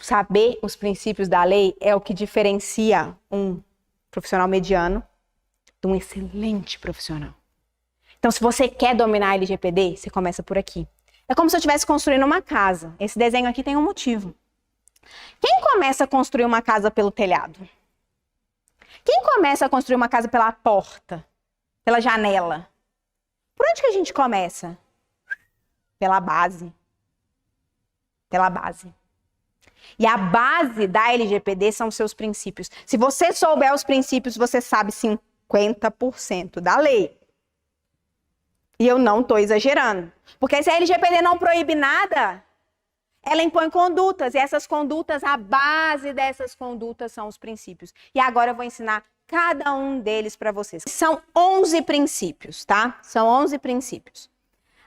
Saber os princípios da lei é o que diferencia um profissional mediano de um excelente profissional. Então, se você quer dominar a LGPD, você começa por aqui. É como se eu estivesse construindo uma casa. Esse desenho aqui tem um motivo. Quem começa a construir uma casa pelo telhado? Quem começa a construir uma casa pela porta? Pela janela? Por onde que a gente começa? Pela base. Pela base. E a base da LGPD são os seus princípios. Se você souber os princípios, você sabe 50% da lei. E eu não estou exagerando. Porque se a LGPD não proíbe nada, ela impõe condutas. E essas condutas, a base dessas condutas são os princípios. E agora eu vou ensinar cada um deles para vocês. São 11 princípios, tá? São 11 princípios.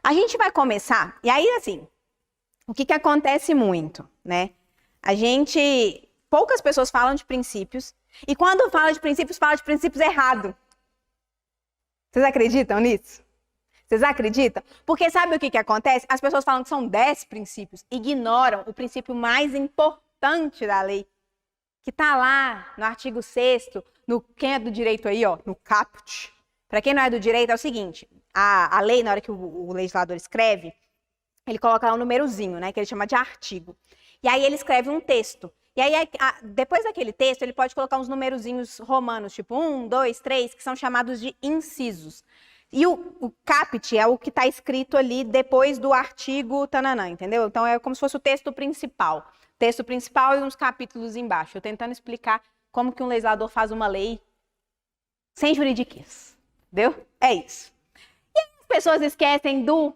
A gente vai começar, e aí assim, o que acontece muito, né? Poucas pessoas falam de princípios, e quando fala de princípios errado. Vocês acreditam nisso? Vocês acreditam? Porque sabe o que acontece? As pessoas falam que são 10 princípios, ignoram o princípio mais importante da lei, que está lá no artigo 6º, quem é do direito aí, ó, no caput. Para quem não é do direito, é o seguinte, a lei, na hora que o legislador escreve, ele coloca lá um númerozinho, né, que ele chama de artigo. E aí ele escreve um texto. E aí, depois daquele texto, ele pode colocar uns numerozinhos romanos, tipo 1, 2, 3, que são chamados de incisos. E o caput é o que está escrito ali depois do artigo tananã, entendeu? Então é como se fosse o texto principal. Texto principal e uns capítulos embaixo. Eu tentando explicar como que um legislador faz uma lei sem juridiquês. Entendeu? É isso. E as pessoas esquecem do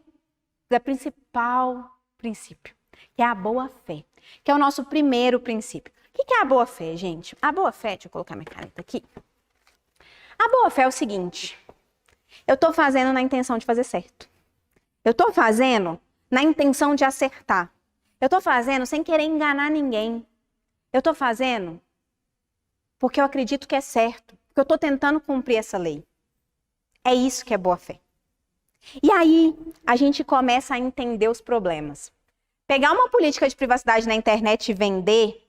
principal princípio, que é a boa-fé, que é o nosso primeiro princípio. O que é a boa-fé, gente? A boa-fé, deixa eu colocar minha caneta aqui. A boa-fé é o seguinte: eu estou fazendo na intenção de fazer certo. Eu estou fazendo na intenção de acertar. Eu estou fazendo sem querer enganar ninguém. Eu estou fazendo porque eu acredito que é certo, porque eu estou tentando cumprir essa lei. É isso que é boa-fé. E aí, a gente começa a entender os problemas. Pegar uma política de privacidade na internet e vender,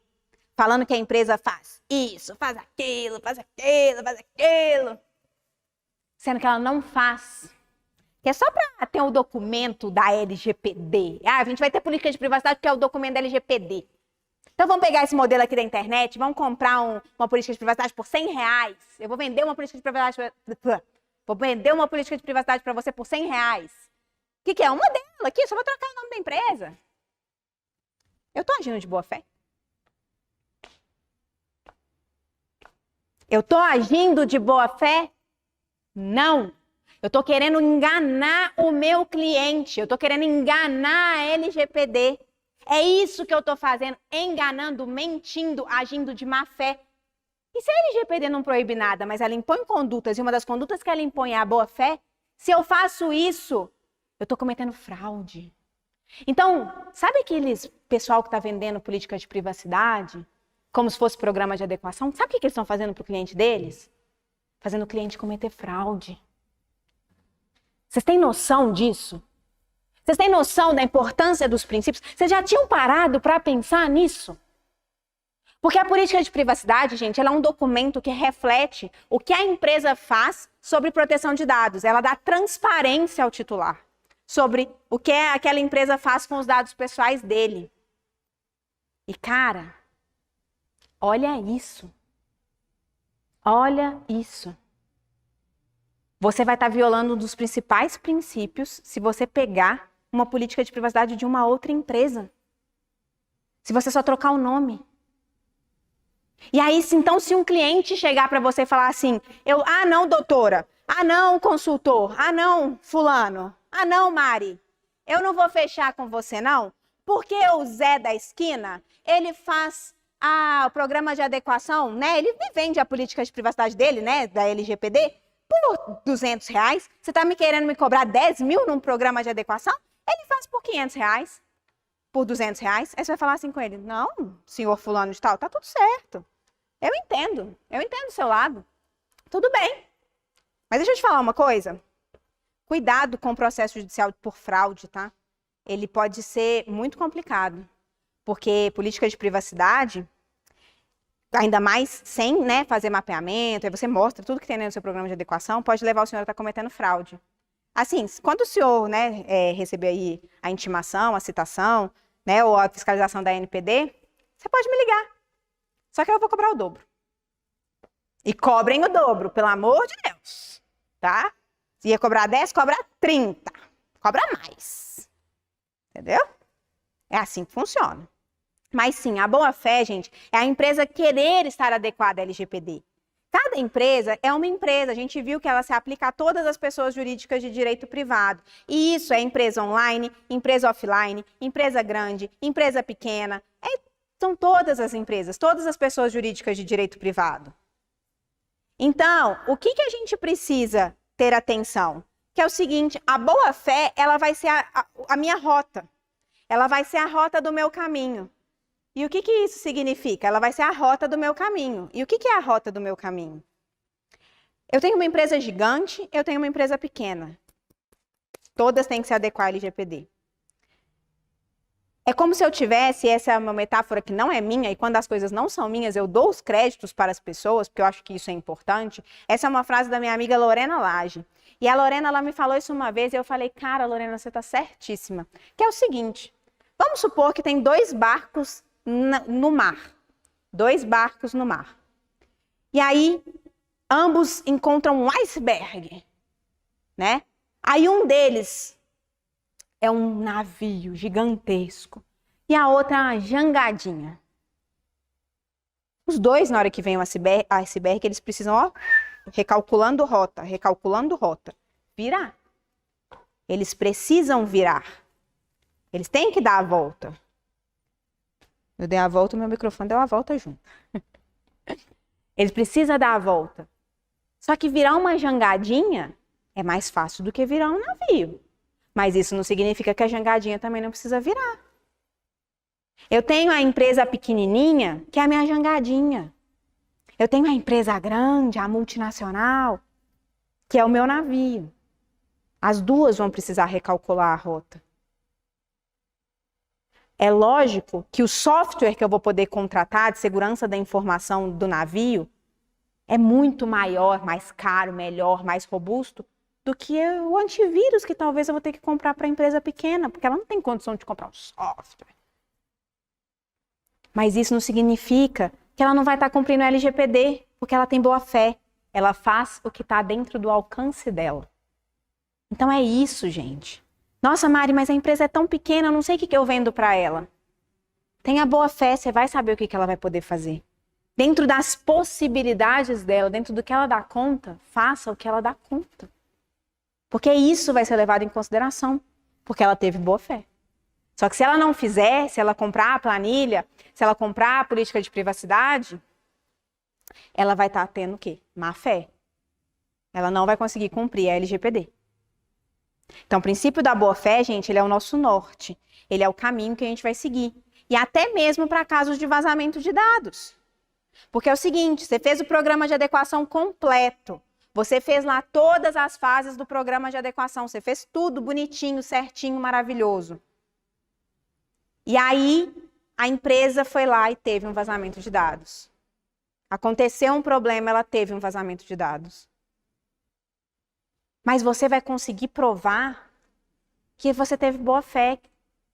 falando que a empresa faz isso, faz aquilo, faz aquilo, faz aquilo, sendo que ela não faz. Que é só para ter o documento da LGPD. A gente vai ter política de privacidade porque é o documento da LGPD. Então vamos pegar esse modelo aqui da internet, vamos comprar uma política de privacidade por R$100. Eu vou vender uma política de privacidade. Vou vender uma política de privacidade para você por R$100. O que é? Um modelo aqui, só vou trocar o nome da empresa. Eu estou agindo de boa fé? Eu estou agindo de boa fé? Não. Eu estou querendo enganar o meu cliente. Eu estou querendo enganar a LGPD. É isso que eu estou fazendo. Enganando, mentindo, agindo de má fé. E se a LGPD não proíbe nada, mas ela impõe condutas, e uma das condutas que ela impõe é a boa fé, se eu faço isso, eu estou cometendo fraude. Então, sabe aqueles pessoal que está vendendo política de privacidade, como se fosse programa de adequação? Sabe o que eles estão fazendo para o cliente deles? Fazendo o cliente cometer fraude. Vocês têm noção disso? Vocês têm noção da importância dos princípios? Vocês já tinham parado para pensar nisso? Porque a política de privacidade, gente, ela é um documento que reflete o que a empresa faz sobre proteção de dados. Ela dá transparência ao titular sobre o que aquela empresa faz com os dados pessoais dele. E, cara, olha isso. Olha isso. Você vai estar violando um dos principais princípios se você pegar uma política de privacidade de uma outra empresa. Se você só trocar o nome. E aí, então, se um cliente chegar para você e falar assim, não, doutora, não, consultor, não, fulano, não, Mari, eu não vou fechar com você, não, porque o Zé da esquina, ele faz o programa de adequação, né, ele me vende a política de privacidade dele, né, da LGPD, por R$200, você está me querendo me cobrar 10 mil num programa de adequação? Ele faz por R$500. Por R$200, aí você vai falar assim com ele, não, senhor fulano de tal, tá tudo certo. Eu entendo do seu lado. Tudo bem. Mas deixa eu te falar uma coisa. Cuidado com o processo judicial por fraude, tá? Ele pode ser muito complicado. porque política de privacidade, ainda mais sem, né, fazer mapeamento, aí você mostra tudo que tem no seu programa de adequação, pode levar o senhor a estar cometendo fraude. Assim, quando o senhor, né, receber aí a intimação, a citação, né, ou a fiscalização da NPD, você pode me ligar. Só que eu vou cobrar o dobro. E cobrem o dobro, pelo amor de Deus, tá? Se ia cobrar 10, cobra 30. Cobra mais. Entendeu? É assim que funciona. Mas sim, a boa-fé, gente, é a empresa querer estar adequada à LGPD. Cada empresa é uma empresa. A gente viu que ela se aplica a todas as pessoas jurídicas de direito privado. E isso é empresa online, empresa offline, empresa grande, empresa pequena. São todas as empresas, todas as pessoas jurídicas de direito privado. Então, o que a gente precisa ter atenção? Que é o seguinte, a boa-fé, ela vai ser a minha rota. Ela vai ser a rota do meu caminho. E o que isso significa? Ela vai ser a rota do meu caminho. E o que é a rota do meu caminho? Eu tenho uma empresa gigante, eu tenho uma empresa pequena. Todas têm que se adequar à LGPD. É como se eu tivesse, essa é uma metáfora que não é minha, e quando as coisas não são minhas, eu dou os créditos para as pessoas, porque eu acho que isso é importante. Essa é uma frase da minha amiga Lorena Lage. E a Lorena, ela me falou isso uma vez, e eu falei, cara, Lorena, você está certíssima. Que é o seguinte, vamos supor que tem 2 barcos no mar. 2 barcos no mar. E aí, ambos encontram um iceberg, né? Aí um deles é um navio gigantesco. E a outra é uma jangadinha. Os dois, na hora que vem o iceberg, eles precisam, ó, recalculando rota, virar. Eles precisam virar. Eles têm que dar a volta. Eu dei a volta, meu microfone deu a volta junto. Eles precisam dar a volta. Só que virar uma jangadinha é mais fácil do que virar um navio. Mas isso não significa que a jangadinha também não precisa virar. Eu tenho a empresa pequenininha, que é a minha jangadinha. Eu tenho a empresa grande, a multinacional, que é o meu navio. As duas vão precisar recalcular a rota. É lógico que o software que eu vou poder contratar de segurança da informação do navio é muito maior, mais caro, melhor, mais robusto do que o antivírus que talvez eu vou ter que comprar para a empresa pequena, porque ela não tem condição de comprar um software. Mas isso não significa que ela não vai estar cumprindo o LGPD, porque ela tem boa fé. Ela faz o que está dentro do alcance dela. Então é isso, gente. Nossa, Mari, mas a empresa é tão pequena, eu não sei o que eu vendo para ela. Tenha boa fé, você vai saber o que ela vai poder fazer. Dentro das possibilidades dela, dentro do que ela dá conta, faça o que ela dá conta. Porque isso vai ser levado em consideração, porque ela teve boa fé. Só que se ela não fizer, se ela comprar a planilha, se ela comprar a política de privacidade, ela vai estar tendo o quê? Má fé. Ela não vai conseguir cumprir a LGPD. Então, o princípio da boa-fé, gente, ele é o nosso norte. Ele é o caminho que a gente vai seguir. E até mesmo para casos de vazamento de dados. Porque é o seguinte, você fez o programa de adequação completo. Você fez lá todas as fases do programa de adequação. Você fez tudo bonitinho, certinho, maravilhoso. E aí, a empresa foi lá e teve um vazamento de dados. Aconteceu um problema, ela teve um vazamento de dados. Mas você vai conseguir provar que você teve boa fé,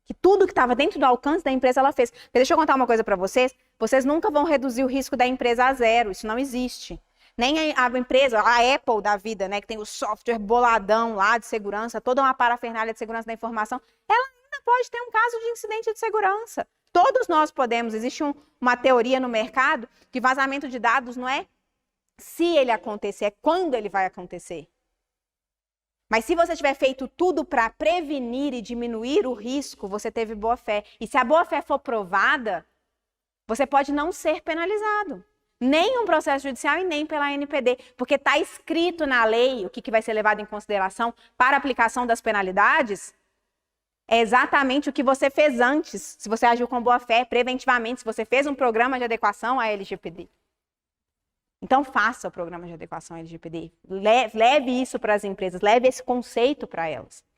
que tudo que estava dentro do alcance da empresa ela fez. Porque deixa eu contar uma coisa para vocês, vocês nunca vão reduzir o risco da empresa a zero, isso não existe. Nem a empresa, a Apple da vida, né, que tem o software boladão lá de segurança, toda uma parafernália de segurança da informação, ela ainda pode ter um caso de incidente de segurança. Todos nós podemos, existe uma teoria no mercado que vazamento de dados não é se ele acontecer, é quando ele vai acontecer. Mas se você tiver feito tudo para prevenir e diminuir o risco, você teve boa fé. E se a boa fé for provada, você pode não ser penalizado. Nem um processo judicial e nem pela ANPD. Porque está escrito na lei o que vai ser levado em consideração para a aplicação das penalidades. É exatamente o que você fez antes. Se você agiu com boa fé, preventivamente, se você fez um programa de adequação à LGPD. Então, faça o programa de adequação à LGPD. Leve isso para as empresas, leve esse conceito para elas.